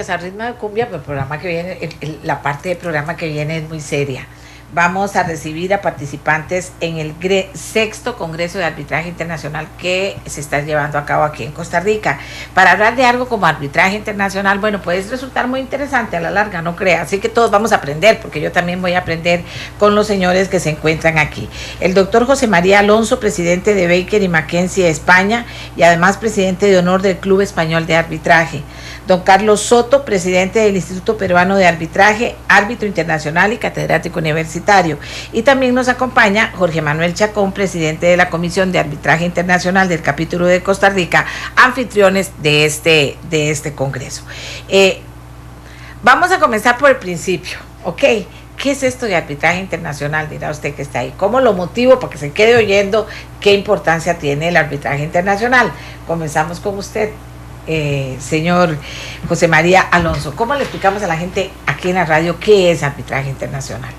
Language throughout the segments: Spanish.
pues a ritmo de cumbia, pues el programa que viene, la parte del programa que viene es muy seria. Vamos a recibir a participantes en el sexto Congreso de Arbitraje Internacional que se está llevando a cabo aquí en Costa Rica. Para hablar de algo como arbitraje internacional, bueno, puede resultar muy interesante a la larga, no crea. Así que todos vamos a aprender, porque yo también voy a aprender con los señores que se encuentran aquí. El doctor José María Alonso, presidente de Baker y McKenzie de España y además presidente de honor del Club Español de Arbitraje. Don Carlos Soto, presidente del Instituto Peruano de Arbitraje, árbitro internacional y catedrático universitario. Y también nos acompaña Jorge Manuel Chacón, presidente de la Comisión de Arbitraje Internacional del Capítulo de Costa Rica, anfitriones de este congreso. Vamos a comenzar por el principio, ¿ok? ¿Qué es esto de arbitraje internacional? Dirá usted que está ahí. ¿Cómo lo motivo para que se quede oyendo qué importancia tiene el arbitraje internacional? Comenzamos con usted. Señor José María Alonso, ¿cómo le explicamos a la gente aquí en la radio qué es arbitraje internacional?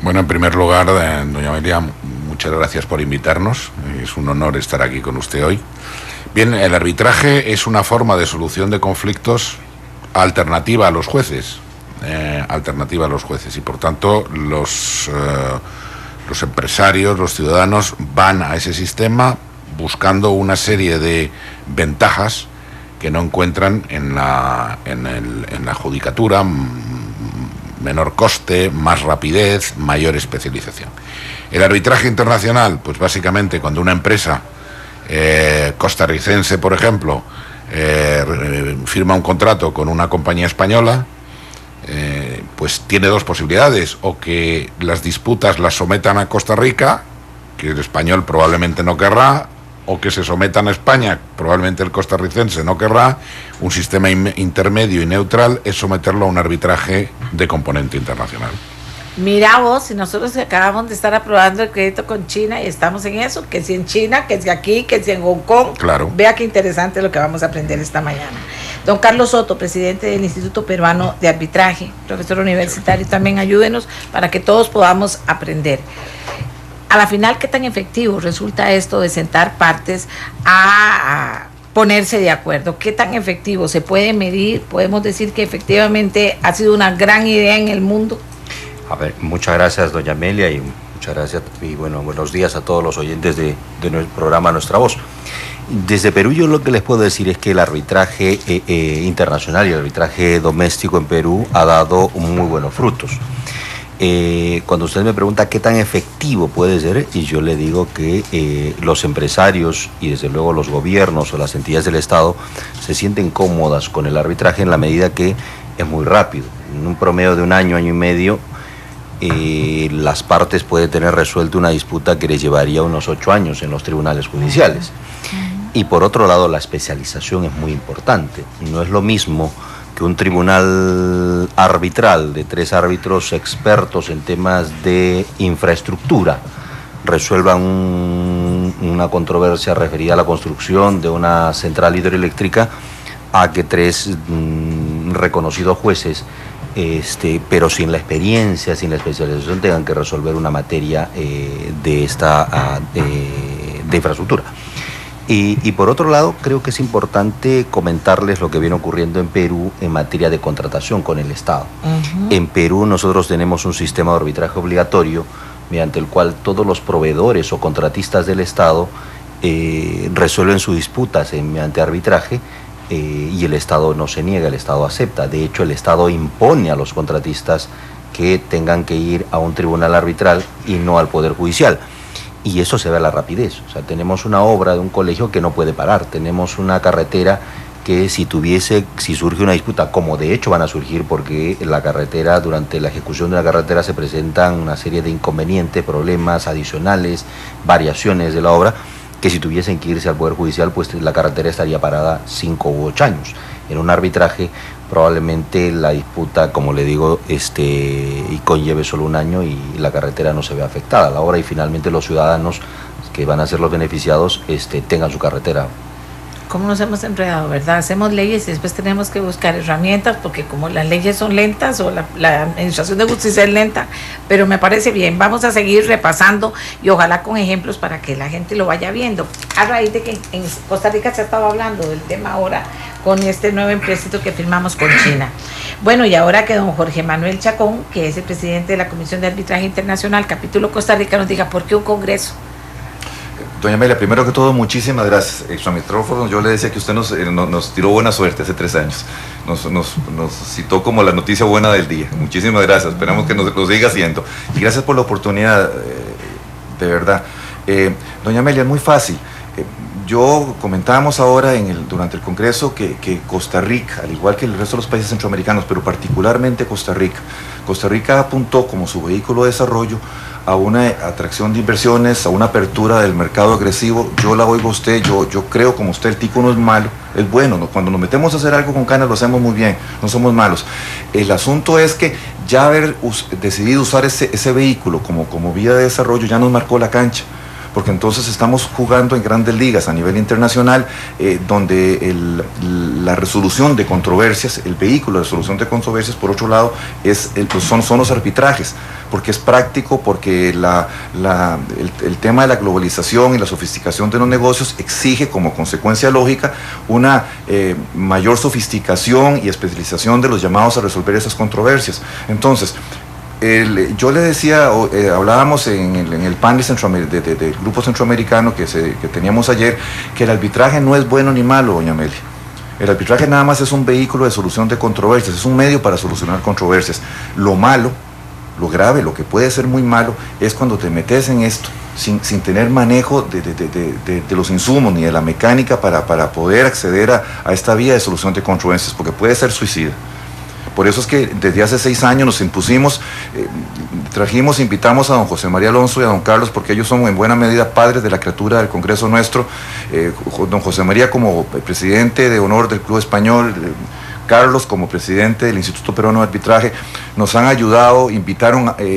Bueno, en primer lugar, doña Amelia, muchas gracias por invitarnos. Es un honor estar aquí con usted hoy. Bien, el arbitraje es una forma de solución de conflictos alternativa a los jueces. Y por tanto los empresarios, los ciudadanos van a ese sistema buscando una serie de ventajas que no encuentran en la judicatura: menor coste, más rapidez, mayor especialización. El arbitraje internacional, pues básicamente cuando una empresa costarricense, por ejemplo, firma un contrato con una compañía española, pues tiene dos posibilidades: o que las disputas las sometan a Costa Rica, que el español probablemente no querrá, o que se sometan a España, probablemente el costarricense no querrá. Un sistema intermedio y neutral es someterlo a un arbitraje de componente internacional. Mira vos, si nosotros acabamos de estar aprobando el crédito con China y estamos en eso, que si en China, que si aquí, que si en Hong Kong. Claro. Vea qué interesante lo que vamos a aprender esta mañana. Don Carlos Soto, presidente del Instituto Peruano de Arbitraje, profesor universitario, también ayúdenos para que todos podamos aprender. A la final, ¿qué tan efectivo resulta esto de sentar partes a ponerse de acuerdo? ¿Qué tan efectivo se puede medir? ¿Podemos decir que efectivamente ha sido una gran idea en el mundo? A ver, muchas gracias, doña Amelia, y muchas gracias y bueno, buenos días a todos los oyentes de nuestro programa Nuestra Voz. Desde Perú yo lo que les puedo decir es que el arbitraje internacional y el arbitraje doméstico en Perú ha dado muy buenos frutos. Cuando usted me pregunta qué tan efectivo puede ser, y yo le digo que los empresarios y desde luego los gobiernos o las entidades del Estado se sienten cómodas con el arbitraje en la medida que es muy rápido. En un promedio de un año, año y medio, las partes pueden tener resuelta una disputa que les llevaría unos 8 años en los tribunales judiciales. Y por otro lado, la especialización es muy importante. No es lo mismo que un tribunal arbitral de 3 árbitros expertos en temas de infraestructura resuelvan una controversia referida a la construcción de una central hidroeléctrica, a que 3 reconocidos jueces, pero sin la experiencia, sin la especialización, tengan que resolver una materia de infraestructura. Y por otro lado, creo que es importante comentarles lo que viene ocurriendo en Perú en materia de contratación con el Estado. En Perú nosotros tenemos un sistema de arbitraje obligatorio mediante el cual todos los proveedores o contratistas del Estado resuelven sus disputas mediante arbitraje, y el Estado no se niega, el Estado acepta. De hecho, el Estado impone a los contratistas que tengan que ir a un tribunal arbitral y no al Poder Judicial. Y eso se ve a la rapidez. O sea, tenemos una obra de un colegio que no puede parar. Tenemos una carretera que si surge una disputa, como de hecho van a surgir, porque la carretera, durante la ejecución de la carretera se presentan una serie de inconvenientes, problemas adicionales, variaciones de la obra, que si tuviesen que irse al Poder Judicial, pues la carretera estaría parada 5 u 8 años. En un arbitraje probablemente la disputa, como le digo, y conlleve solo un año y la carretera no se ve afectada, la obra, y finalmente los ciudadanos que van a ser los beneficiados tengan su carretera. ¿Cómo nos hemos enredado, verdad? Hacemos leyes y después tenemos que buscar herramientas, porque como las leyes son lentas o la administración de justicia es lenta, pero me parece bien. Vamos a seguir repasando y ojalá con ejemplos para que la gente lo vaya viendo. A raíz de que en Costa Rica se ha estado hablando del tema ahora con este nuevo empréstito que firmamos con China. Bueno, y ahora que don Jorge Manuel Chacón, que es el presidente de la Comisión de Arbitraje Internacional, capítulo Costa Rica, nos diga por qué un congreso. Doña Amelia, primero que todo, muchísimas gracias. Extramitrófono, yo le decía que usted nos tiró buena suerte hace 3 años. Nos citó como la noticia buena del día. Muchísimas gracias, esperamos que nos lo siga haciendo. Y gracias por la oportunidad, de verdad. Doña Amelia, es muy fácil. Yo comentábamos ahora durante el Congreso que Costa Rica, al igual que el resto de los países centroamericanos, pero particularmente Costa Rica apuntó como su vehículo de desarrollo a una atracción de inversiones, a una apertura del mercado agresivo. Yo la oigo a usted, yo creo como usted, el tico no es malo, es bueno, ¿no? Cuando nos metemos a hacer algo con canas lo hacemos muy bien, no somos malos. El asunto es que ya haber decidido usar ese vehículo como vía de desarrollo ya nos marcó la cancha, porque entonces estamos jugando en grandes ligas a nivel internacional, donde la resolución de controversias, el vehículo de resolución de controversias, por otro lado, son los arbitrajes, porque es práctico, porque el tema de la globalización y la sofisticación de los negocios exige como consecuencia lógica una mayor sofisticación y especialización de los llamados a resolver esas controversias. Entonces, yo le decía, hablábamos en el panel del grupo centroamericano que teníamos ayer, que el arbitraje no es bueno ni malo, doña Amelia. El arbitraje nada más es un vehículo de solución de controversias, es un medio para solucionar controversias. Lo malo, lo grave, lo que puede ser muy malo, es cuando te metes en esto sin tener manejo de los insumos ni de la mecánica para poder acceder a esta vía de solución de controversias, porque puede ser suicida. Por eso es que desde hace 6 años nos impusimos, invitamos a don José María Alonso y a don Carlos, porque ellos son en buena medida padres de la criatura del Congreso nuestro. Don José María como presidente de honor del Club Español, Carlos como presidente del Instituto Peruano de Arbitraje, nos han ayudado,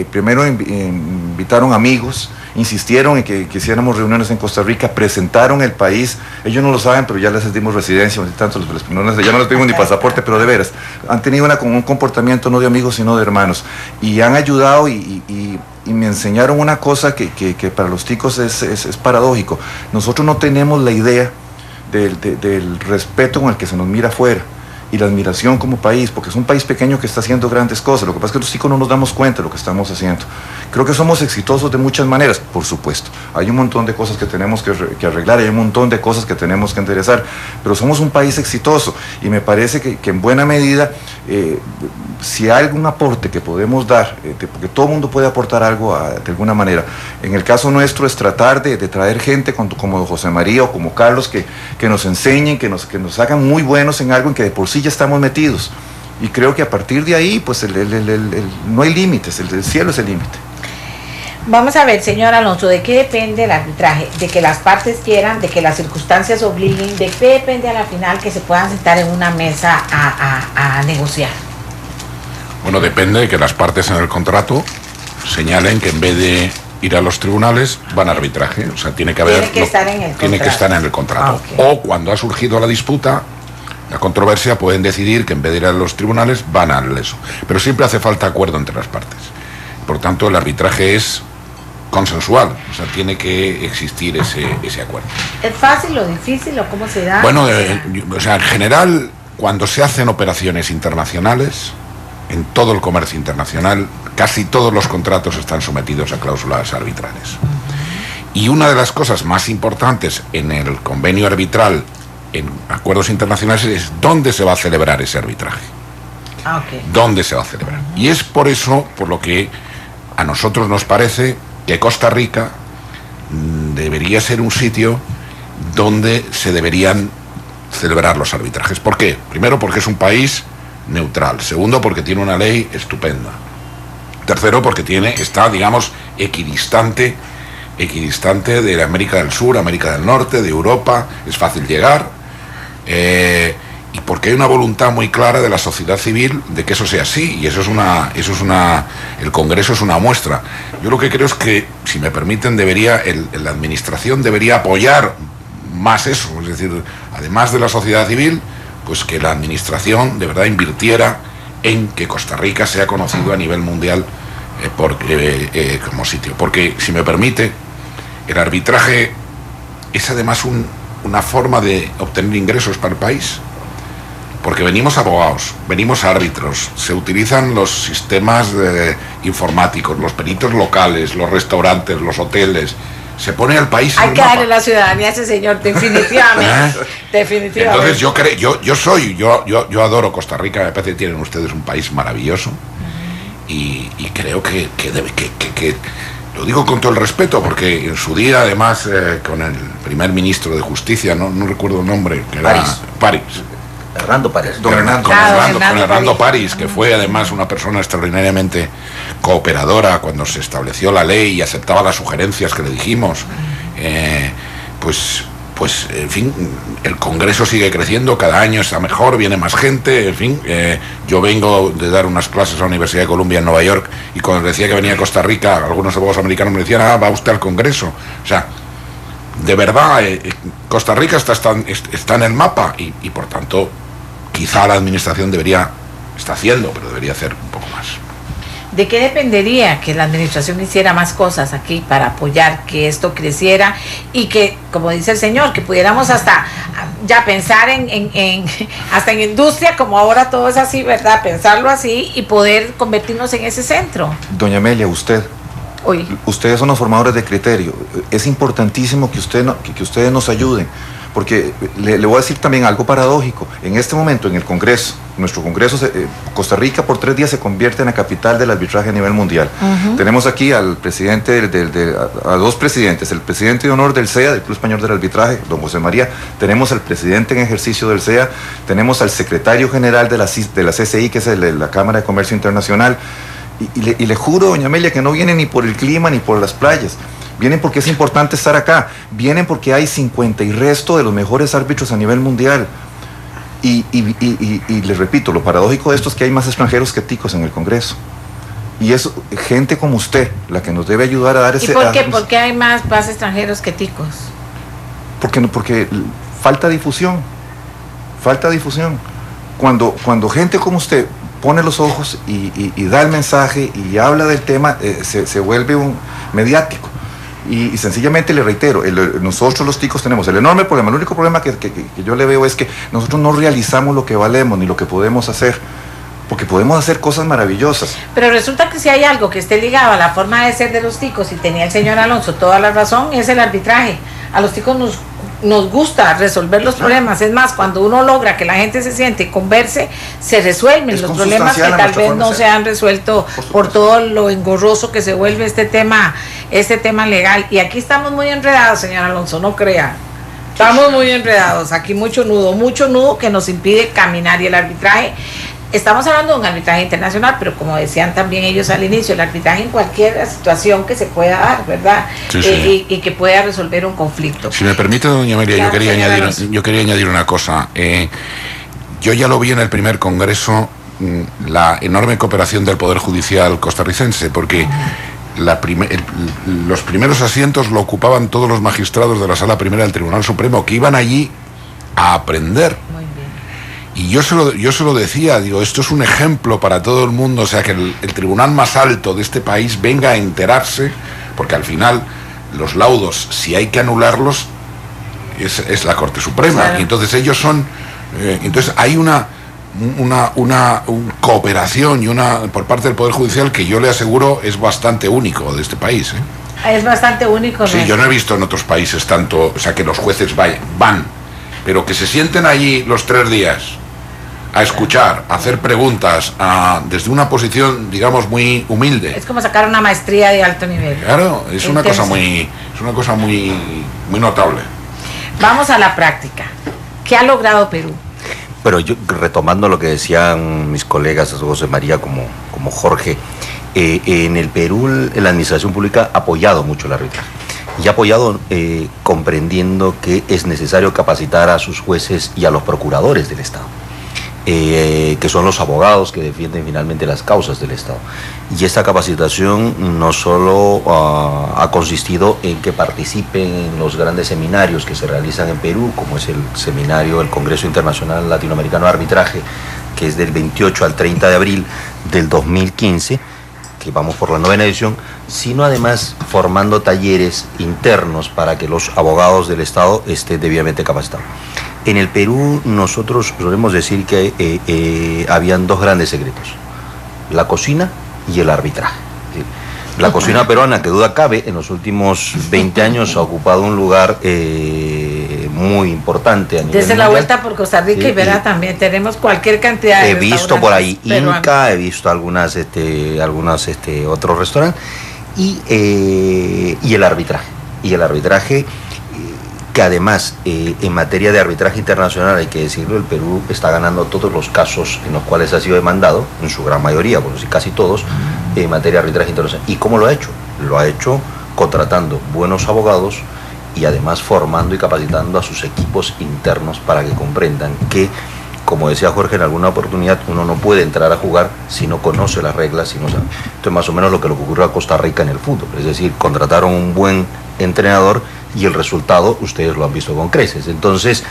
primero invitaron amigos, insistieron en que hiciéramos reuniones en Costa Rica, presentaron el país, ellos no lo saben, pero ya les dimos residencia, ya no les pedimos ni pasaporte, pero de veras, han tenido un comportamiento no de amigos, sino de hermanos, y han ayudado y me enseñaron una cosa que para los ticos es paradójico. Nosotros no tenemos la idea del respeto con el que se nos mira afuera, y la admiración como país, porque es un país pequeño que está haciendo grandes cosas. Lo que pasa es que los chicos no nos damos cuenta de lo que estamos haciendo. Creo que somos exitosos de muchas maneras, por supuesto. Hay un montón de cosas que tenemos que arreglar, hay un montón de cosas que tenemos que enderezar, pero somos un país exitoso, y me parece que en buena medida, si hay algún aporte que podemos dar, porque todo el mundo puede aportar algo de alguna manera. En el caso nuestro es tratar de traer gente como José María o como Carlos, que nos enseñen, que nos hagan muy buenos en algo en que de por sí ya estamos metidos. Y creo que a partir de ahí, pues no hay límites, el cielo es el límite. Vamos a ver, señor Alonso, ¿de qué depende el arbitraje? ¿De que las partes quieran, de que las circunstancias obliguen? ¿De qué depende a la final que se puedan sentar en una mesa a negociar? Bueno, depende de que las partes en el contrato señalen que en vez de ir a los tribunales van a arbitraje. O sea, tiene que estar en el contrato. Okay. O cuando ha surgido la disputa, la controversia, pueden decidir que en vez de ir a los tribunales van a eso. Pero siempre hace falta acuerdo entre las partes. Por tanto, el arbitraje es consensual, o sea, tiene que existir ese acuerdo. ¿Es fácil o difícil o cómo se da? Bueno, o sea, en general, cuando se hacen operaciones internacionales, en todo el comercio internacional, casi todos los contratos están sometidos a cláusulas arbitrales. Y una de las cosas más importantes en el convenio arbitral, en acuerdos internacionales, es dónde se va a celebrar ese arbitraje. Okay. ¿Dónde se va a celebrar? Y es por eso, por lo que a nosotros nos parece que Costa Rica debería ser un sitio donde se deberían celebrar los arbitrajes. ¿Por qué? Primero, porque es un país neutral. Segundo, porque tiene una ley estupenda. Tercero, porque está, digamos, equidistante de América del Sur, América del Norte, de Europa, es fácil llegar, y porque hay una voluntad muy clara de la sociedad civil de que eso sea así, y el Congreso es una muestra. Yo lo que creo es que, si me permiten, la administración debería apoyar más eso, es decir, además de la sociedad civil, pues que la administración de verdad invirtiera en que Costa Rica sea conocido a nivel mundial como sitio. Porque, si me permite, el arbitraje es además una forma de obtener ingresos para el país. Porque venimos abogados, venimos árbitros, se utilizan los sistemas informáticos, los peritos locales, los restaurantes, los hoteles. Se pone al país. Hay que darle la ciudadanía a ese señor, definitivamente. Definitivamente. Entonces yo adoro Costa Rica, me parece que tienen ustedes un país maravilloso. Y creo que lo digo con todo el respeto, porque en su día, además, con el primer ministro de Justicia, no recuerdo el nombre, que era París. Hernando París. Don Hernando París, que fue además una persona extraordinariamente cooperadora cuando se estableció la ley y aceptaba las sugerencias que le dijimos. Pues en fin, el Congreso sigue creciendo, cada año está mejor, viene más gente, en fin. Yo vengo de dar unas clases a la Universidad de Columbia en Nueva York, y cuando decía que venía a Costa Rica, algunos abogados americanos me decían, va usted al Congreso. O sea, de verdad, Costa Rica está en el mapa, y por tanto, quizá la administración está haciendo, pero debería hacer un poco más. ¿De qué dependería que la administración hiciera más cosas aquí para apoyar que esto creciera y que, como dice el señor, que pudiéramos hasta ya pensar hasta en industria, como ahora todo es así, ¿verdad? Pensarlo así y poder convertirnos en ese centro? Doña Amelia, ustedes son los formadores de criterio. Es importantísimo que ustedes nos ayuden. Porque le voy a decir también algo paradójico. En este momento, en el Congreso, nuestro Congreso, Costa Rica por 3 días se convierte en la capital del arbitraje a nivel mundial. Tenemos aquí al presidente, a 2 presidentes, el presidente de honor del CEA, del Club Español del Arbitraje, don José María. Tenemos al presidente en ejercicio del CEA, tenemos al secretario general de la CCI, que es la Cámara de Comercio Internacional. Y le juro, doña Amelia, que no viene ni por el clima ni por las playas. Vienen porque es importante estar acá. Vienen porque hay 50 y resto de los mejores árbitros a nivel mundial. Y les repito, lo paradójico de esto es que hay más extranjeros que ticos en el Congreso. Y es gente como usted la que nos debe ayudar a dar ese... ¿Y por qué? ¿Por qué hay más extranjeros que ticos? Porque falta difusión. Falta difusión. Cuando gente como usted pone los ojos y da el mensaje y habla del tema, se vuelve un mediático. Y sencillamente le reitero, nosotros los ticos tenemos el enorme problema, el único problema que yo le veo es que nosotros no realizamos lo que valemos ni lo que podemos hacer, porque podemos hacer cosas maravillosas. Pero resulta que si hay algo que esté ligado a la forma de ser de los ticos, y tenía el señor Alonso toda la razón, es el arbitraje. A los ticos nos gusta resolver los problemas. Es más, cuando uno logra que la gente se siente y converse, se resuelven los problemas que tal vez no se han resuelto por todo lo engorroso que se vuelve este tema legal. Y aquí estamos muy enredados, señor Alonso, no crea. Estamos muy enredados, aquí mucho nudo que nos impide caminar. Y el arbitraje, estamos hablando de un arbitraje internacional, pero como decían también ellos al inicio, el arbitraje en cualquier situación que se pueda dar, ¿verdad? Sí. Y que pueda resolver un conflicto. Si me permite, doña Amelia, Claro, yo quería añadir una cosa. Yo ya lo vi en el primer Congreso, la enorme cooperación del Poder Judicial costarricense, porque los primeros asientos lo ocupaban todos los magistrados de la Sala Primera del Tribunal Supremo, que iban allí a aprender. Muy bien. Y yo se lo decía, digo, esto es un ejemplo para todo el mundo, o sea, que el tribunal más alto de este país venga a enterarse, porque al final los laudos, si hay que anularlos, es la Corte Suprema. Claro. Y entonces ellos son... entonces hay una cooperación y por parte del Poder Judicial que yo le aseguro es bastante único de este país. Es bastante único. Sí, yo no he visto en otros países tanto, o sea, que los jueces van, pero que se sienten allí los 3 días a escuchar, a hacer preguntas, desde una posición, digamos, muy humilde. Es como sacar una maestría de alto nivel. Claro, es una cosa muy notable. Vamos a la práctica. ¿Qué ha logrado Perú? Pero yo, retomando lo que decían mis colegas, José María como Jorge, en el Perú la administración pública ha apoyado mucho el arbitraje. Y ha apoyado comprendiendo que es necesario capacitar a sus jueces y a los procuradores del Estado. que son los abogados que defienden finalmente las causas del Estado. Y esta capacitación no solo ha consistido en que participen en los grandes seminarios que se realizan en Perú, como es el seminario del Congreso Internacional Latinoamericano de Arbitraje, que es del 28 al 30 de abril del 2015, que vamos por la 9ª edición, sino además formando talleres internos para que los abogados del Estado estén debidamente capacitados. En el Perú nosotros solemos decir que habían dos grandes secretos: la cocina y el arbitraje. La cocina peruana, que duda cabe, en los últimos 20 años ha ocupado un lugar muy importante a nivel Desde la mundial. vuelta por Costa Rica y verá también tenemos cualquier cantidad de He visto por ahí peruanos. Inca, he visto algunos otros restaurantes y el arbitraje. Y el arbitraje, que además en materia de arbitraje internacional, hay que decirlo, el Perú está ganando todos los casos en los cuales ha sido demandado, en su gran mayoría, por decir casi todos, en materia de arbitraje internacional. ¿Y cómo lo ha hecho? Lo ha hecho contratando buenos abogados y además formando y capacitando a sus equipos internos para que comprendan que, como decía Jorge en alguna oportunidad, uno no puede entrar a jugar si no conoce las reglas, si no sabe. Esto es más o menos lo que le ocurrió a Costa Rica en el fútbol, es decir, contrataron un buen entrenador y el resultado ustedes lo han visto con creces. Entonces,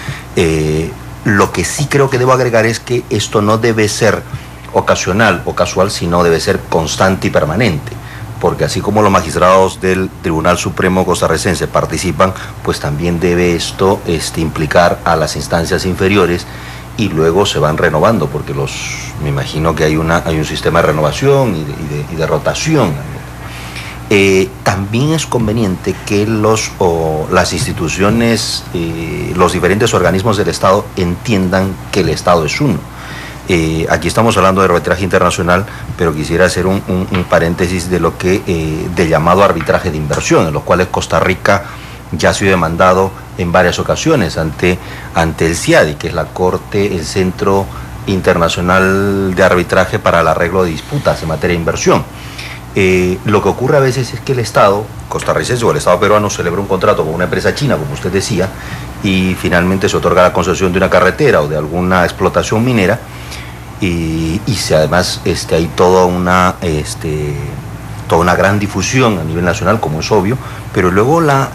lo que sí creo que debo agregar es que esto no debe ser ocasional o casual, sino debe ser constante y permanente, porque así como los magistrados del Tribunal Supremo costarricense participan, pues también debe esto implicar a las instancias inferiores, y luego se van renovando, porque me imagino que hay un sistema de renovación y de rotación. También es conveniente que las instituciones, los diferentes organismos del Estado entiendan que el Estado es uno. Aquí estamos hablando de arbitraje internacional, pero quisiera hacer un paréntesis de lo que del llamado arbitraje de inversión, en los cuales Costa Rica ya ha sido demandado en varias ocasiones ante el CIADI, que es la Corte, el Centro Internacional de Arbitraje para el Arreglo de Disputas en materia de inversión. Lo que ocurre a veces es que el Estado costarricense o el Estado peruano celebra un contrato con una empresa china, como usted decía, y finalmente se otorga la concesión de una carretera o de alguna explotación minera, y además hay toda una gran difusión a nivel nacional, como es obvio, pero luego la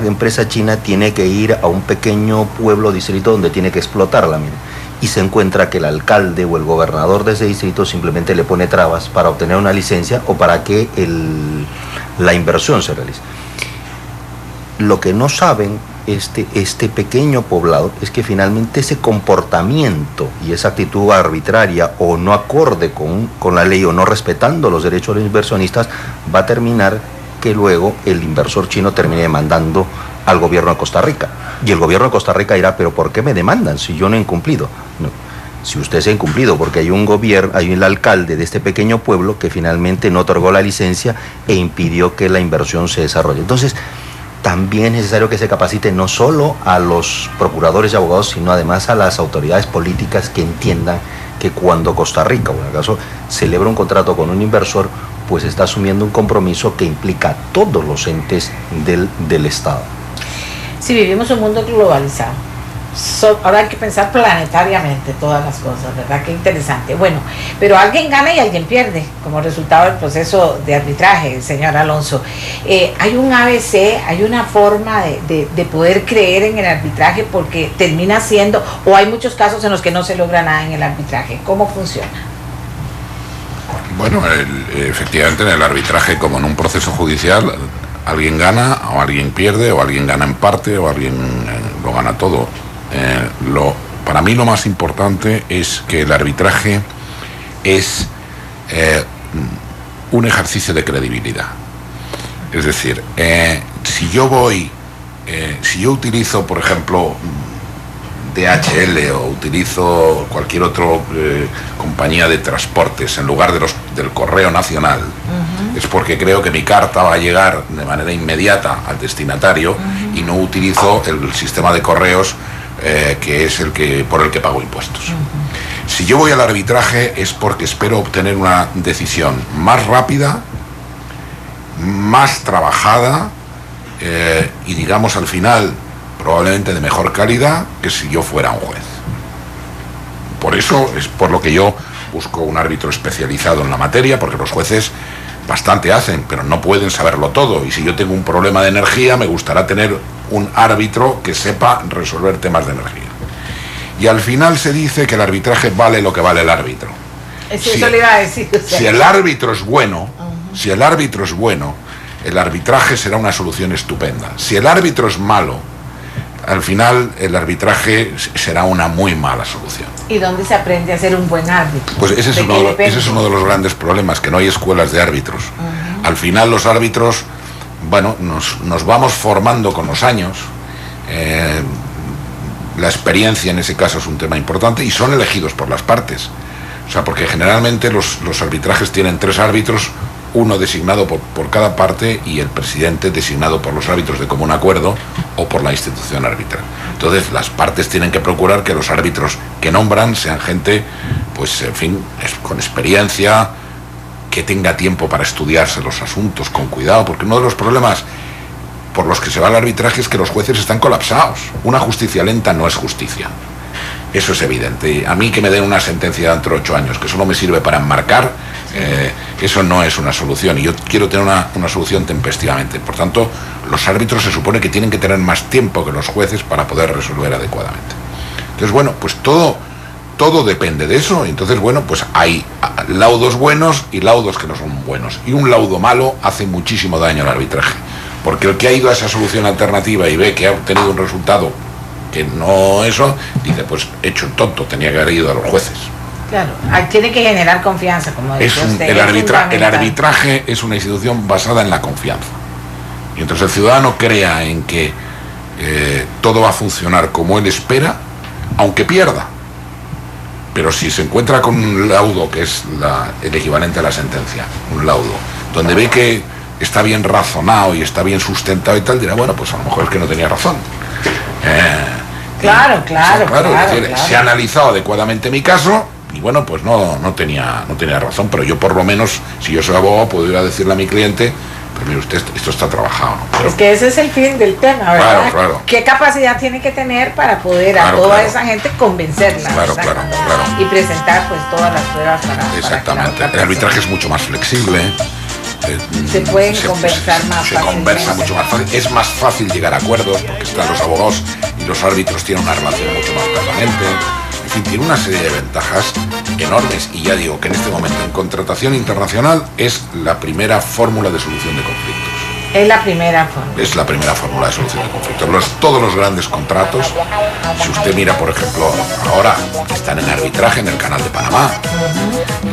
empresa china tiene que ir a un pequeño pueblo distrito donde tiene que explotar la mina, y se encuentra que el alcalde o el gobernador de ese distrito simplemente le pone trabas para obtener una licencia o para que la inversión se realice. Lo que no saben este pequeño poblado es que finalmente ese comportamiento y esa actitud arbitraria o no acorde con la ley o no respetando los derechos de los inversionistas va a terminar que luego el inversor chino termine demandando al gobierno de Costa Rica. Y el gobierno de Costa Rica dirá, ¿pero por qué me demandan si yo no he incumplido? No. Si usted se ha incumplido, porque hay el alcalde de este pequeño pueblo que finalmente no otorgó la licencia e impidió que la inversión se desarrolle. Entonces, también es necesario que se capacite no solo a los procuradores y abogados, sino además a las autoridades políticas que entiendan que cuando Costa Rica, o en el caso, celebra un contrato con un inversor, pues está asumiendo un compromiso que implica a todos los entes del Estado. Si vivimos un mundo globalizado, ahora hay que pensar planetariamente todas las cosas, ¿verdad? Qué interesante. Bueno, pero alguien gana y alguien pierde como resultado del proceso de arbitraje, señor Alonso. Hay un ABC, hay una forma de poder creer en el arbitraje, porque termina siendo, o hay muchos casos en los que no se logra nada en el arbitraje. ¿Cómo funciona? Bueno, efectivamente en el arbitraje, como en un proceso judicial, alguien gana o alguien pierde, o alguien gana en parte o alguien lo gana todo. Para mí lo más importante es que el arbitraje es un ejercicio de credibilidad. Es decir, si yo utilizo, por ejemplo, DHL o utilizo cualquier otra compañía de transportes en lugar del correo nacional, es porque creo que mi carta va a llegar de manera inmediata al destinatario, y no utilizo el sistema de correos que es por el que pago impuestos. Si yo voy al arbitraje es porque espero obtener una decisión más rápida, más trabajada y, digamos, al final probablemente de mejor calidad que si yo fuera un juez. por eso es por lo que yo busco un árbitro especializado en la materia, porque los jueces bastante hacen, pero no pueden saberlo todo. Y si yo tengo un problema de energía, me gustará tener un árbitro que sepa resolver temas de energía. Y al final se dice que el arbitraje vale lo que vale el árbitro. Eso le iba a decir. O sea, si el árbitro es bueno, si el árbitro es bueno, el arbitraje será una solución estupenda. Si el árbitro es malo, al final el arbitraje será una muy mala solución. ¿Y dónde se aprende a ser un buen árbitro? Pues ese es uno de los grandes problemas, que no hay escuelas de árbitros. Al final los árbitros, bueno, nos vamos formando con los años. La experiencia en ese caso es un tema importante y son elegidos por las partes. O sea, porque generalmente los arbitrajes tienen 3 árbitros, uno designado por cada parte y el presidente designado por los árbitros de común acuerdo o por la institución arbitral. Entonces las partes tienen que procurar que los árbitros que nombran sean gente, pues en fin, con experiencia, que tenga tiempo para estudiarse los asuntos con cuidado, porque uno de los problemas por los que se va al arbitraje es que los jueces están colapsados. Una justicia lenta no es justicia. Eso es evidente. A mí que me den una sentencia dentro de 8 años que solo me sirve para enmarcar, eso no es una solución. Y yo quiero tener una solución tempestivamente. Por tanto, los árbitros se supone que tienen que tener más tiempo que los jueces para poder resolver adecuadamente. Entonces, bueno, pues todo depende de eso. Entonces, bueno, pues hay laudos buenos y laudos que no son buenos. Y un laudo malo hace muchísimo daño al arbitraje. Porque el que ha ido a esa solución alternativa y ve que ha obtenido un resultado que no eso, dice, pues hecho un tonto, tenía que haber ido a los jueces. Claro, tiene que generar confianza, como decía usted. El arbitraje es una institución basada en la confianza. Y entonces el ciudadano crea en que todo va a funcionar como él espera, aunque pierda. Pero si se encuentra con un laudo, que es el equivalente a la sentencia, un laudo, donde ve que está bien razonado y está bien sustentado y tal, dirá, bueno, pues a lo mejor es que no tenía razón. Claro. Se ha analizado adecuadamente mi caso y bueno, pues no tenía razón, pero yo por lo menos, si yo soy abogado, puedo ir a decirle a mi cliente, pero mire usted, esto está trabajado. Pero, es que ese es el fin del tema, ¿verdad? Claro. ¿Qué capacidad tiene que tener para poder a toda esa gente convencerla? Claro. Y presentar pues todas las pruebas para... Exactamente. El arbitraje es mucho más flexible. Se pueden conversar más fácilmente. Se conversa mucho más fácil. Es más fácil llegar a acuerdos porque están los abogados y los árbitros tienen una relación mucho más permanente. En fin, tiene una serie de ventajas enormes y ya digo que en este momento en contratación internacional es la primera fórmula de solución de conflictos. Es la primera fórmula. Es la primera fórmula de solución de conflictos. Todos los grandes contratos, si usted mira, por ejemplo, ahora están en arbitraje en el Canal de Panamá.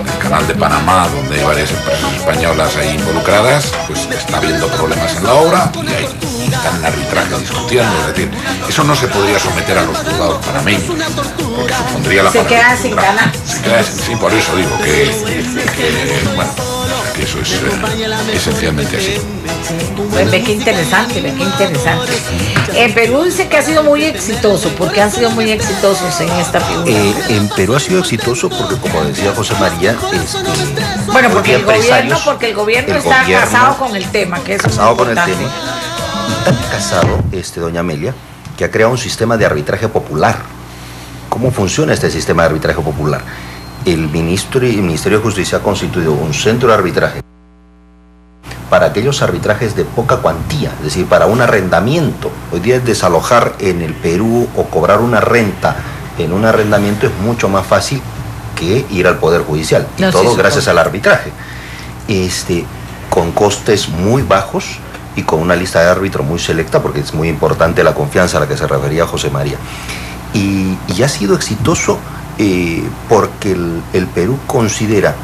El Canal de Panamá, donde hay varias empresas españolas ahí involucradas, pues está habiendo problemas en la obra y están en arbitraje discutiendo. Es decir, eso no se podría someter a los juzgados panameños, porque supondría la... Se quedan sin ganar. Sí, por eso digo bueno, que eso es esencialmente así. Pues ve qué interesante. En Perú dice que ha sido muy exitoso. ¿Por qué han sido muy exitosos en esta figura? En Perú ha sido exitoso porque, como decía José María, bueno, porque el gobierno está casado con el tema, que eso casado es con el tema, y tan casado, doña Amelia, que ha creado un sistema de arbitraje popular. ¿Cómo funciona este sistema de arbitraje popular? El Ministerio de Justicia ha constituido un centro de arbitraje para aquellos arbitrajes de poca cuantía, es decir, para un arrendamiento. Hoy día desalojar en el Perú o cobrar una renta en un arrendamiento es mucho más fácil que ir al Poder Judicial. Y todo gracias al arbitraje. Con costes muy bajos y con una lista de árbitros muy selecta, porque es muy importante la confianza a la que se refería José María. Y ha sido exitoso porque el Perú considera,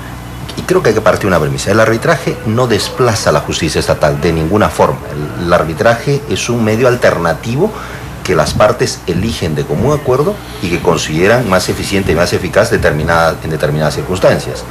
y creo que hay que partir de una premisa, el arbitraje no desplaza la justicia estatal de ninguna forma. El arbitraje es un medio alternativo que las partes eligen de común acuerdo y que consideran más eficiente y más eficaz en determinadas circunstancias.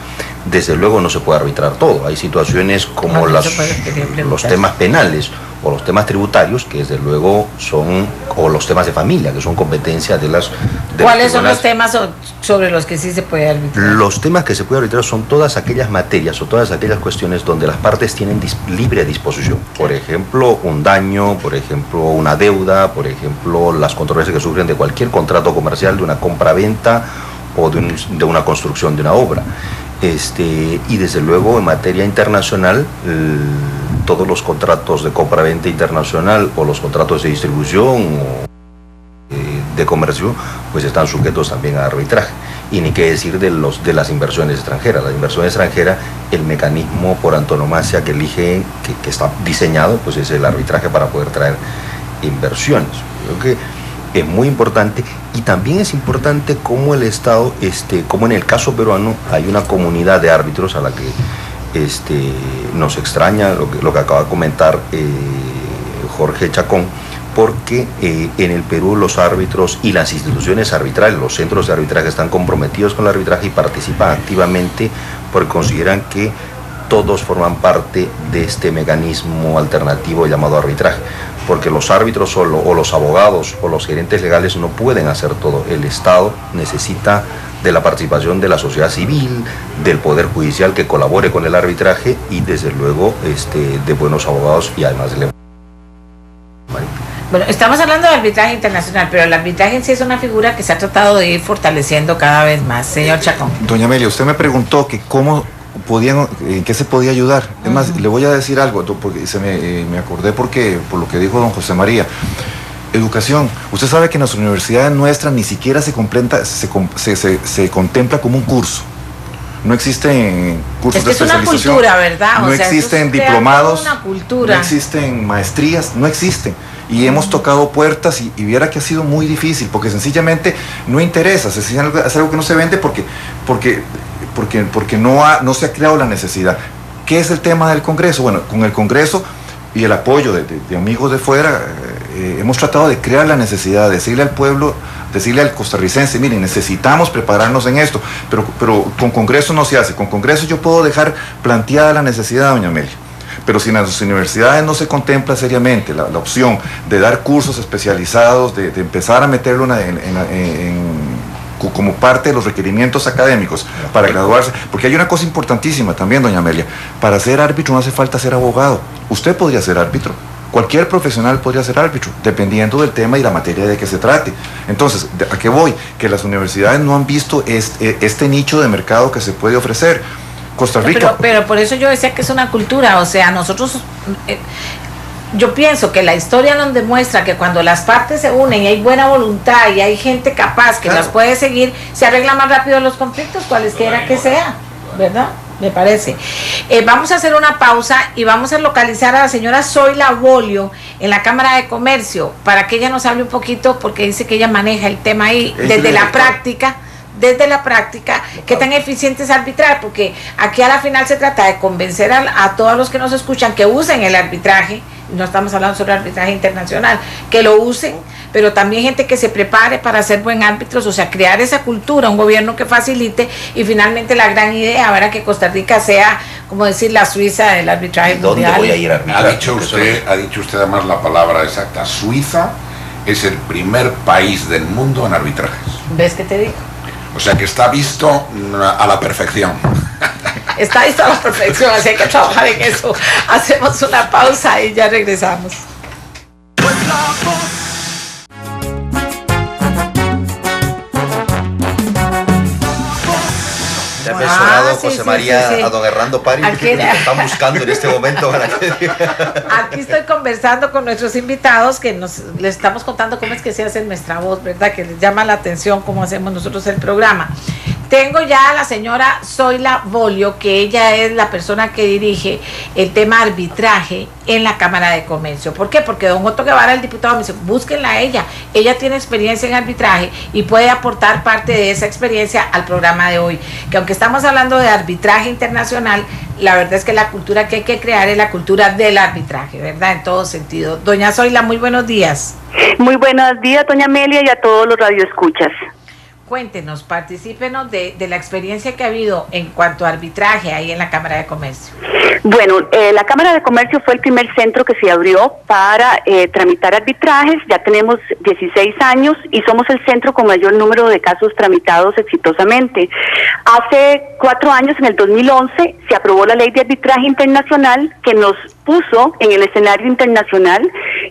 Desde luego no se puede arbitrar todo. Hay situaciones como los temas penales o los temas tributarios, que desde luego son, o los temas de familia, que son competencia de las... ¿Cuáles son los temas sobre los que sí se puede arbitrar? Los temas que se puede arbitrar son todas aquellas materias o todas aquellas cuestiones donde las partes tienen libre disposición. Por ejemplo, un daño, por ejemplo, una deuda, por ejemplo, las controversias que sufren de cualquier contrato comercial, de una compra-venta o de una construcción de una obra. Y desde luego en materia internacional, todos los contratos de compra-venta internacional o los contratos de distribución o de comercio, pues están sujetos también a arbitraje. Y ni qué decir de las inversiones extranjeras. La inversión extranjera, el mecanismo por antonomasia que elige, que está diseñado, pues es el arbitraje para poder traer inversiones. Creo que es muy importante, y también es importante cómo el Estado, como en el caso peruano, hay una comunidad de árbitros a la que nos extraña lo que acaba de comentar Jorge Chacón, porque en el Perú los árbitros y las instituciones arbitrales, los centros de arbitraje están comprometidos con el arbitraje y participan activamente porque consideran que todos forman parte de este mecanismo alternativo llamado arbitraje, porque los árbitros solo, o los abogados o los gerentes legales no pueden hacer todo. El Estado necesita de la participación de la sociedad civil, del Poder Judicial que colabore con el arbitraje y desde luego de buenos abogados y además de... Bueno, estamos hablando de arbitraje internacional, pero el arbitraje en sí es una figura que se ha tratado de ir fortaleciendo cada vez más. Señor Chacón. Doña Amelia, usted me preguntó que cómo podían, en qué se podía ayudar. Es más, le voy a decir algo, porque me acordé por lo que dijo don José María. Educación. Usted sabe que en las universidades nuestras ni siquiera se contempla como un curso. No existen cursos de especialización. Es una cultura, ¿verdad? No existen diplomados, no existen maestrías, no existen. Y hemos tocado puertas y viera que ha sido muy difícil, porque sencillamente no interesa, es algo que no se vende porque no se ha creado la necesidad. ¿Qué es el tema del Congreso? Bueno, con el Congreso y el apoyo de amigos de fuera, hemos tratado de crear la necesidad, decirle al pueblo, decirle al costarricense, miren, necesitamos prepararnos en esto, pero con Congreso no se hace. Con Congreso yo puedo dejar planteada la necesidad, doña Amelia. Pero si en las universidades no se contempla seriamente la opción de dar cursos especializados, de empezar a meterlo como parte de los requerimientos académicos para graduarse, porque hay una cosa importantísima también, doña Amelia, para ser árbitro no hace falta ser abogado. Usted podría ser árbitro, cualquier profesional podría ser árbitro, dependiendo del tema y la materia de que se trate. Entonces, ¿a qué voy? Que las universidades no han visto este nicho de mercado que se puede ofrecer. Costa Rica. Pero por eso yo decía que es una cultura, o sea, nosotros, yo pienso que la historia nos demuestra que cuando las partes se unen y hay buena voluntad y hay gente capaz que las puede seguir, se arreglan más rápido los conflictos, cualesquiera que sea, ¿verdad? Me parece. Vamos a hacer una pausa y vamos a localizar a la señora Zoila Bolio en la Cámara de Comercio para que ella nos hable un poquito, porque dice que ella maneja el tema ahí desde la práctica. Qué tan eficiente es arbitrar, porque aquí a la final se trata de convencer a todos los que nos escuchan que usen el arbitraje, no estamos hablando sobre arbitraje internacional, que lo usen, pero también gente que se prepare para ser buen árbitros, o sea, crear esa cultura, un gobierno que facilite, y finalmente la gran idea, ahora que Costa Rica sea, como decir, la Suiza del arbitraje mundial. ¿Dónde voy a ir a arbitrar? Ha dicho usted además la palabra exacta. Suiza es el primer país del mundo en arbitrajes. ¿Ves qué te digo? O sea que está visto a la perfección. Está visto a la perfección, así hay que trabajar en eso. Hacemos una pausa y ya regresamos. Ya me ha sonado José María a don Hernando Pari, que están buscando en este momento. Aquí estoy conversando con nuestros invitados, que les estamos contando cómo es que se hace nuestra voz, ¿verdad? Que les llama la atención cómo hacemos nosotros el programa. Tengo ya a la señora Zoila Bolio, que ella es la persona que dirige el tema arbitraje en la Cámara de Comercio. ¿Por qué? Porque don Otto Guevara, el diputado, me dice, búsquenla a ella. Ella tiene experiencia en arbitraje y puede aportar parte de esa experiencia al programa de hoy. Que aunque estamos hablando de arbitraje internacional, la verdad es que la cultura que hay que crear es la cultura del arbitraje, ¿verdad? En todo sentido. Doña Zoila, muy buenos días. Muy buenos días, doña Amelia, y a todos los radioescuchas. Cuéntenos, particípenos de la experiencia que ha habido en cuanto a arbitraje ahí en la Cámara de Comercio. Bueno, la Cámara de Comercio fue el primer centro que se abrió para tramitar arbitrajes. Ya tenemos 16 años y somos el centro con mayor número de casos tramitados exitosamente. Hace 4 años, en el 2011, se aprobó la Ley de Arbitraje Internacional, que nos puso en el escenario internacional,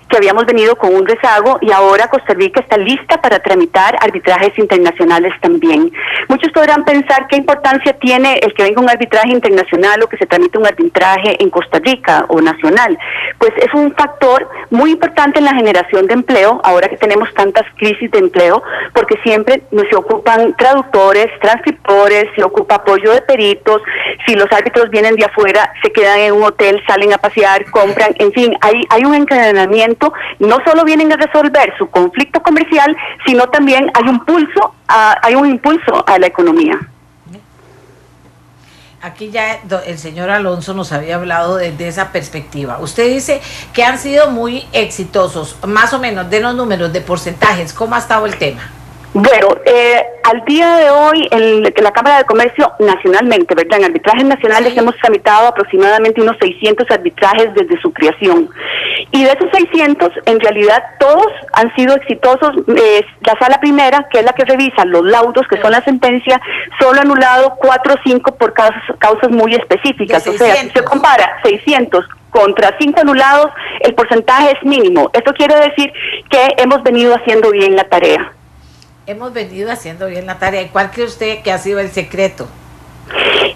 que habíamos venido con un rezago, y ahora Costa Rica está lista para tramitar arbitrajes internacionales. internacionales también. Muchos podrán pensar qué importancia tiene el que venga un arbitraje internacional o que se tramite un arbitraje en Costa Rica o nacional. Pues es un factor muy importante en la generación de empleo, ahora que tenemos tantas crisis de empleo, porque siempre se ocupan traductores, transcriptores, se ocupa apoyo de peritos, si los árbitros vienen de afuera, se quedan en un hotel, salen a pasear, compran, en fin, hay un encadenamiento, no solo vienen a resolver su conflicto comercial, sino también hay un impulso a la economía. Aquí ya el señor Alonso nos había hablado desde esa perspectiva. Usted dice que han sido muy exitosos, más o menos, de los números, de porcentajes, ¿cómo ha estado el tema? Bueno, al día de hoy, en la Cámara de Comercio nacionalmente, ¿verdad? En arbitrajes nacionales hemos tramitado aproximadamente unos 600 arbitrajes desde su creación. Y de esos 600, en realidad, todos han sido exitosos. La sala primera, que es la que revisa los laudos, que son la sentencia, solo ha anulado 4 o 5 por causas muy específicas. O sea, si se compara 600 contra 5 anulados, el porcentaje es mínimo. Esto quiere decir que hemos venido haciendo bien la tarea. Hemos venido haciendo bien la tarea. ¿Y cuál cree usted que ha sido el secreto?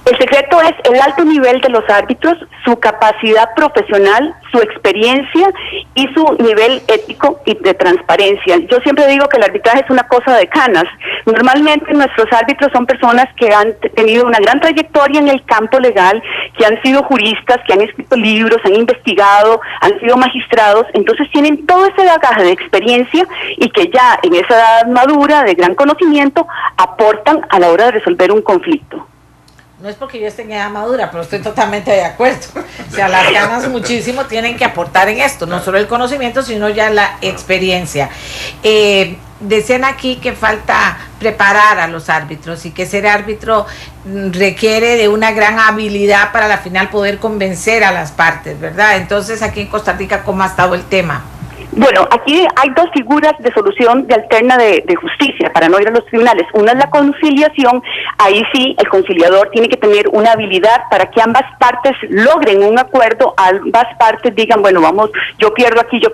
El secreto es el alto nivel de los árbitros, su capacidad profesional, su experiencia y su nivel ético y de transparencia. Yo siempre digo que el arbitraje es una cosa de canas. Normalmente nuestros árbitros son personas que han tenido una gran trayectoria en el campo legal, que han sido juristas, que han escrito libros, han investigado, han sido magistrados, entonces tienen todo ese bagaje de experiencia y que ya en esa edad madura, de gran conocimiento, aportan a la hora de resolver un conflicto. No es porque yo esté en edad madura, pero estoy totalmente de acuerdo. O sea, las ganas muchísimo tienen que aportar en esto, no solo el conocimiento, sino ya la experiencia. Decían aquí que falta preparar a los árbitros y que ser árbitro requiere de una gran habilidad para al final poder convencer a las partes, ¿verdad? Entonces, aquí en Costa Rica, ¿cómo ha estado el tema? Bueno, aquí hay dos figuras de solución de alterna de justicia para no ir a los tribunales. Una es la conciliación. Ahí sí, el conciliador tiene que tener una habilidad para que ambas partes logren un acuerdo, ambas partes digan, bueno, vamos, yo pierdo aquí, yo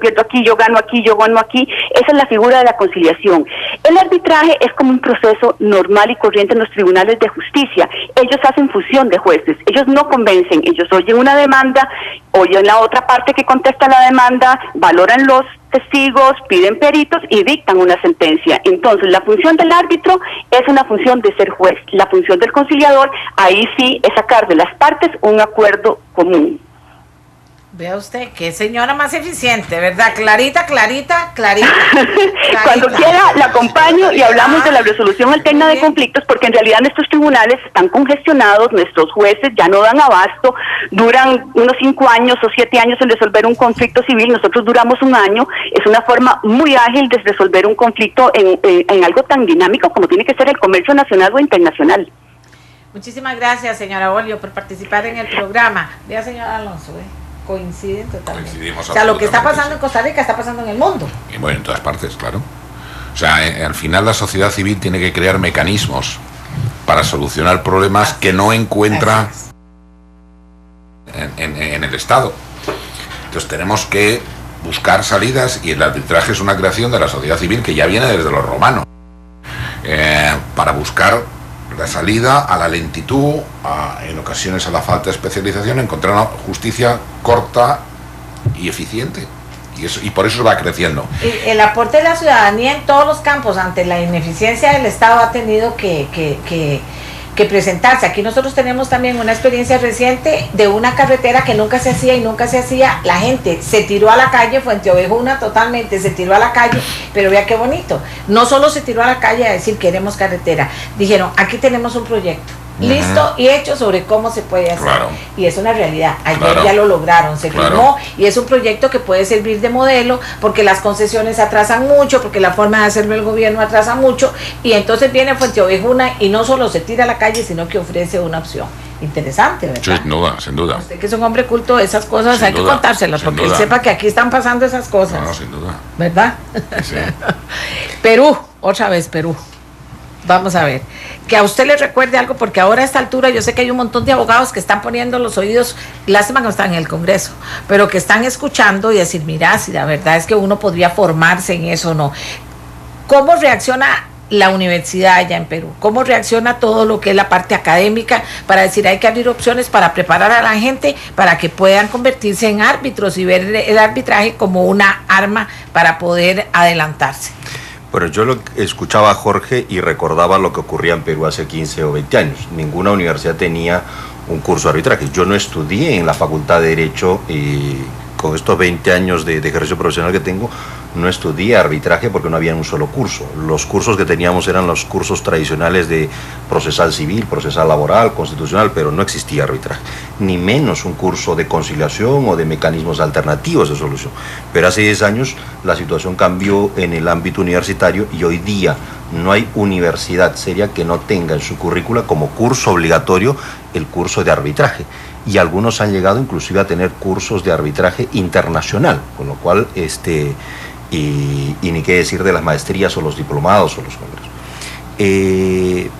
gano aquí, yo gano aquí. Esa es la figura de la conciliación. El arbitraje es como un proceso normal y corriente en los tribunales de justicia. Ellos hacen fusión de jueces, ellos no convencen, ellos oyen una demanda, oyen la otra parte que contesta la demanda, valoran los testigos, piden peritos y dictan una sentencia. Entonces, la función del árbitro es una función de ser juez. La función del conciliador, ahí sí, es sacar de las partes un acuerdo común. Vea usted, qué señora más eficiente, ¿verdad? Clarita. Cuando quiera la acompaño y hablamos de la resolución alterna de conflictos, porque en realidad nuestros tribunales están congestionados, nuestros jueces ya no dan abasto, duran unos 5 años o 7 años en resolver un conflicto civil, nosotros duramos 1 año, es una forma muy ágil de resolver un conflicto en algo tan dinámico como tiene que ser el comercio nacional o internacional. Muchísimas gracias, señora Olio, por participar en el programa. Vea, señora Alonso, coinciden totalmente. Coincidimos, o sea, lo que está pasando en Costa Rica está pasando en el mundo. Y bueno, en todas partes, claro. O sea, al final la sociedad civil tiene que crear mecanismos para solucionar problemas que no encuentra en el Estado. Entonces tenemos que buscar salidas y el arbitraje es una creación de la sociedad civil que ya viene desde los romanos. Para buscar la salida a la lentitud, en ocasiones a la falta de especialización, encontrar una justicia corta y eficiente. Y por eso va creciendo. El aporte de la ciudadanía en todos los campos ante la ineficiencia del Estado ha tenido que presentarse. Aquí nosotros tenemos también una experiencia reciente de una carretera que nunca se hacía. La gente se tiró a la calle, Fuente Ovejuna totalmente, se tiró a la calle, pero vea qué bonito. No solo se tiró a la calle a decir queremos carretera, dijeron aquí tenemos un proyecto. Listo y hecho sobre cómo se puede hacer. Claro. Y es una realidad. Ayer ya lo lograron, se firmó y es un proyecto que puede servir de modelo porque las concesiones atrasan mucho, porque la forma de hacerlo el gobierno atrasa mucho y entonces viene Fuente Ovejuna y no solo se tira a la calle, sino que ofrece una opción. Interesante, ¿verdad? Sin duda. Usted que es un hombre culto, esas cosas hay que contárselas porque él sepa que aquí están pasando esas cosas. No, sin duda. ¿Verdad? Sí. Perú, otra vez Perú. Vamos a ver, que a usted le recuerde algo, porque ahora a esta altura yo sé que hay un montón de abogados que están poniendo los oídos, lástima que no están en el Congreso, pero que están escuchando y decir, mira, si la verdad es que uno podría formarse en eso o no. ¿Cómo reacciona la universidad allá en Perú? ¿Cómo reacciona todo lo que es la parte académica para decir hay que abrir opciones para preparar a la gente para que puedan convertirse en árbitros y ver el arbitraje como una arma para poder adelantarse? Pero yo escuchaba a Jorge y recordaba lo que ocurría en Perú hace 15 o 20 años. Ninguna universidad tenía un curso de arbitraje. Yo no estudié en la Facultad de Derecho y con estos 20 años de ejercicio profesional que tengo, no estudié arbitraje porque no había un solo curso. Los cursos que teníamos eran los cursos tradicionales de procesal civil, procesal laboral, constitucional, pero no existía arbitraje, ni menos un curso de conciliación o de mecanismos alternativos de solución. Pero hace 10 años la situación cambió en el ámbito universitario y hoy día no hay universidad seria que no tenga en su currícula como curso obligatorio el curso de arbitraje. Y algunos han llegado inclusive a tener cursos de arbitraje internacional, con lo cual, y ni qué decir de las maestrías o los diplomados o los congresos.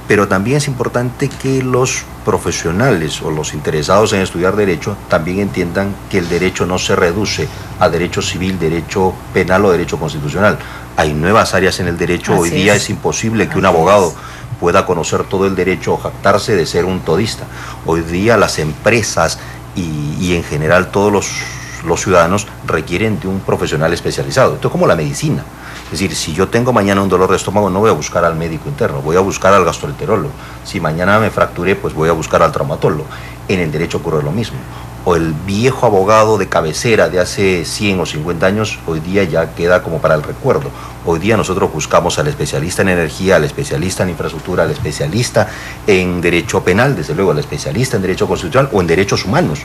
Pero también es importante que los profesionales o los interesados en estudiar derecho también entiendan que el derecho no se reduce a derecho civil, derecho penal o derecho constitucional. Hay nuevas áreas en el derecho. Hoy día es imposible que un abogado pueda conocer todo el derecho o jactarse de ser un todista. Hoy día las empresas y en general todos los ciudadanos requieren de un profesional especializado. Esto es como la medicina. Es decir, si yo tengo mañana un dolor de estómago, no voy a buscar al médico interno, voy a buscar al gastroenterólogo. Si mañana me fracturé, pues voy a buscar al traumatólogo. En el derecho ocurre lo mismo. O el viejo abogado de cabecera de hace 100 o 50 años, hoy día ya queda como para el recuerdo. Hoy día nosotros buscamos al especialista en energía, al especialista en infraestructura, al especialista en derecho penal, desde luego al especialista en derecho constitucional o en derechos humanos.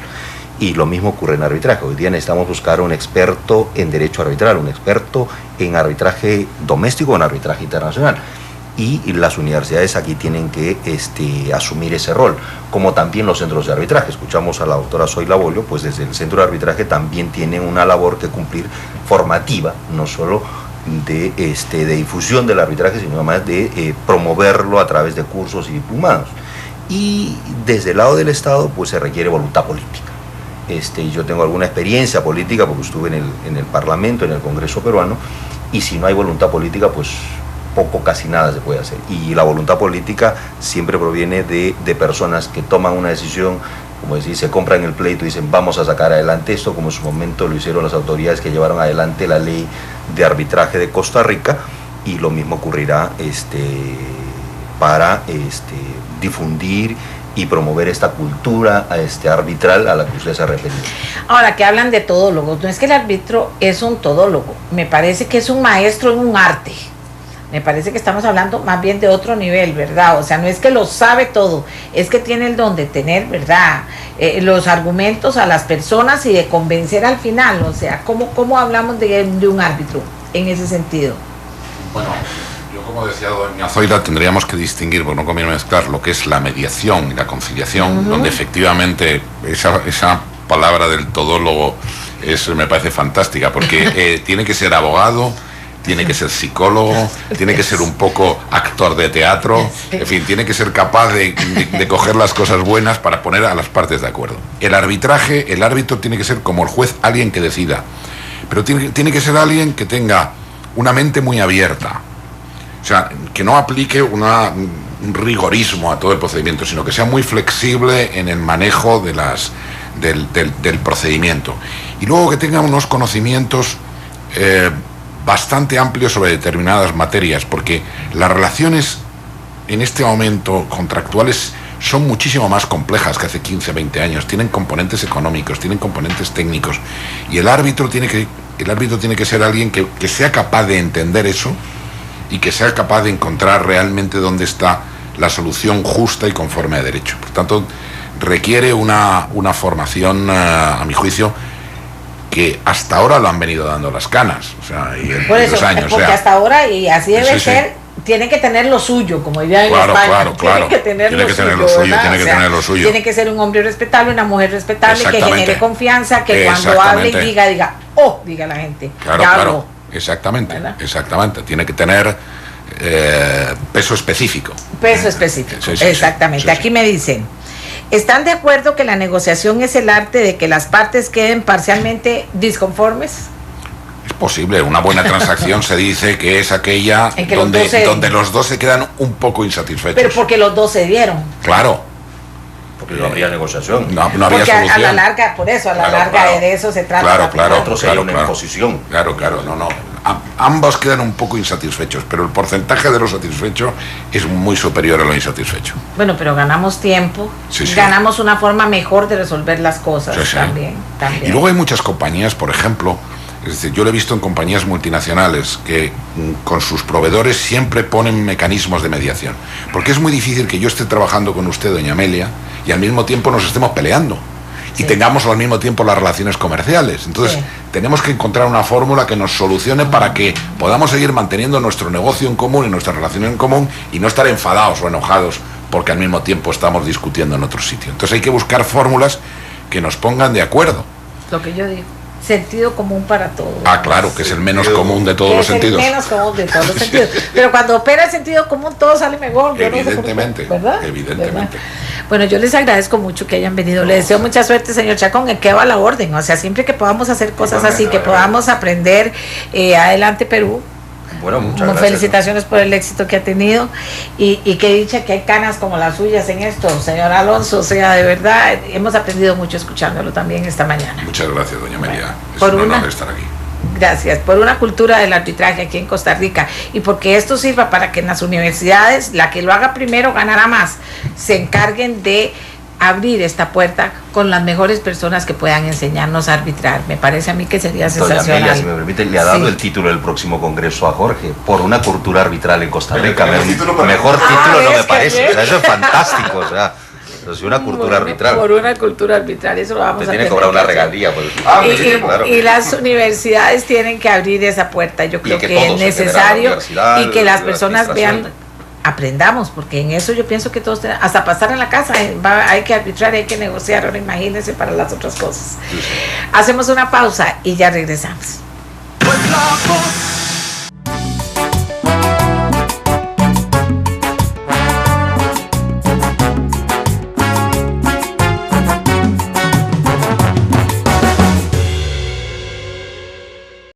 Y lo mismo ocurre en arbitraje. Hoy día necesitamos buscar un experto en derecho arbitral, un experto en arbitraje doméstico o en arbitraje internacional. Y las universidades aquí tienen que asumir ese rol, como también los centros de arbitraje. Escuchamos a la doctora Zoila Bolio, pues desde el centro de arbitraje también tienen una labor que cumplir formativa, no solo de difusión del arbitraje, sino además de promoverlo a través de cursos y diplomados. Y desde el lado del Estado, pues se requiere voluntad política. Yo tengo alguna experiencia política porque estuve en el Parlamento, en el Congreso peruano, y si no hay voluntad política, pues poco, casi nada se puede hacer. Y la voluntad política siempre proviene de personas que toman una decisión, como decir, se compran el pleito y dicen vamos a sacar adelante esto, como en su momento lo hicieron las autoridades que llevaron adelante la ley de arbitraje de Costa Rica, y lo mismo ocurrirá para difundir y promover esta cultura arbitral a la que usted se ha referido. Ahora, que hablan de todólogos, no es que el árbitro es un todólogo, me parece que es un maestro en un arte. Me parece que estamos hablando más bien de otro nivel, ¿verdad? O sea, no es que lo sabe todo, es que tiene el don de tener, ¿verdad? Los argumentos a las personas y de convencer al final. O sea, ¿cómo hablamos de un árbitro en ese sentido? Bueno, yo como decía doña Zoila, tendríamos que distinguir, porque no conviene mezclar lo que es la mediación y la conciliación, donde efectivamente esa palabra del todólogo me parece fantástica, porque tiene que ser abogado, tiene que ser psicólogo, tiene que ser un poco actor de teatro, en fin, tiene que ser capaz de coger las cosas buenas para poner a las partes de acuerdo. El arbitraje, el árbitro tiene que ser como el juez, alguien que decida, pero tiene que ser alguien que tenga una mente muy abierta, o sea, que no aplique un rigorismo a todo el procedimiento, sino que sea muy flexible en el manejo del procedimiento, y luego que tenga unos conocimientos bastante amplio sobre determinadas materias, porque las relaciones en este momento contractuales son muchísimo más complejas que hace 15, 20 años, tienen componentes económicos, tienen componentes técnicos, y el árbitro tiene que ser alguien que sea capaz de entender eso y que sea capaz de encontrar realmente dónde está la solución justa y conforme a derecho. Por tanto, requiere una formación, a mi juicio, que hasta ahora lo han venido dando las canas, o sea, y en los años. Porque hasta ahora, y así debe ser, tiene que tener lo suyo, como diría en España. Claro. Tiene que tener lo suyo. Tiene que ser un hombre respetable, una mujer respetable, que genere confianza, que cuando hable y diga, diga la gente. Claro. Exactamente. Tiene que tener peso específico. Exactamente. Aquí me dicen, ¿están de acuerdo que la negociación es el arte de que las partes queden parcialmente disconformes? Posible, una buena transacción se dice que es aquella En que donde los dos se quedan un poco insatisfechos. Pero porque los dos se dieron. Claro. Porque no habría negociación. No había Porque solución. a la larga, por eso, a la Claro, larga claro. de eso se trata. Claro, claro. Otro sería una imposición. Claro, no. Ambos quedan un poco insatisfechos, pero el porcentaje de los satisfechos es muy superior a lo insatisfecho. Bueno, pero ganamos tiempo, Sí, sí. ganamos una forma mejor de resolver las cosas. Sí, sí. También. Y luego hay muchas compañías, por ejemplo, es decir, yo lo he visto en compañías multinacionales que con sus proveedores siempre ponen mecanismos de mediación. Porque es muy difícil que yo esté trabajando con usted, doña Amelia, y al mismo tiempo nos estemos peleando. Y Sí. tengamos al mismo tiempo las relaciones comerciales. Entonces, Sí. tenemos que encontrar una fórmula que nos solucione para que podamos seguir manteniendo nuestro negocio en común y nuestra relación en común y no estar enfadados o enojados porque al mismo tiempo estamos discutiendo en otro sitio. Entonces hay que buscar fórmulas que nos pongan de acuerdo. Lo que yo digo, sentido común para todos. Ah, claro, que es el menos común de todos Que los es el sentidos. menos común de todos los sentidos. Pero cuando opera el sentido común, todo sale mejor. Yo no sé por qué, Evidentemente, ¿verdad? evidentemente. ¿Verdad? Bueno, yo les agradezco mucho que hayan venido. Les deseo mucha suerte, señor Chacón, en que va la orden. O sea, siempre que podamos hacer cosas así, que podamos aprender, adelante Perú. Bueno, muchas gracias. Felicitaciones por el éxito que ha tenido y qué dicha que hay canas como las suyas en esto, señor Alonso. O sea, de verdad, hemos aprendido mucho escuchándolo también esta mañana. Muchas gracias, doña Amelia. Bueno, Es por un una- honor estar aquí. Gracias por una cultura del arbitraje aquí en Costa Rica y porque esto sirva para que en las universidades, la que lo haga primero ganará más, se encarguen de abrir esta puerta con las mejores personas que puedan enseñarnos a arbitrar. Me parece a mí que sería Doña sensacional. Amelia, si me permite, le ha dado Sí. el título del próximo congreso a Jorge por una cultura arbitral en Costa Rica. Mejor título para- Mejor Ah, título no ¿ves me qué parece. bien? O sea, eso es fantástico. O sea, pero sí una cultura arbitral. Por una cultura arbitral, eso lo vamos Te a tiene que tener cobrar una hacer. regalía. Pues. Claro. Y las universidades tienen que abrir esa puerta. Yo creo que que todos, es en general, necesario la universidad, y que las la personas administración. vean, aprendamos, porque en eso yo pienso que todos hasta pasar en la casa hay que arbitrar, hay que negociar. Ahora imagínense para las otras cosas. Hacemos una pausa y ya regresamos. Pues la voz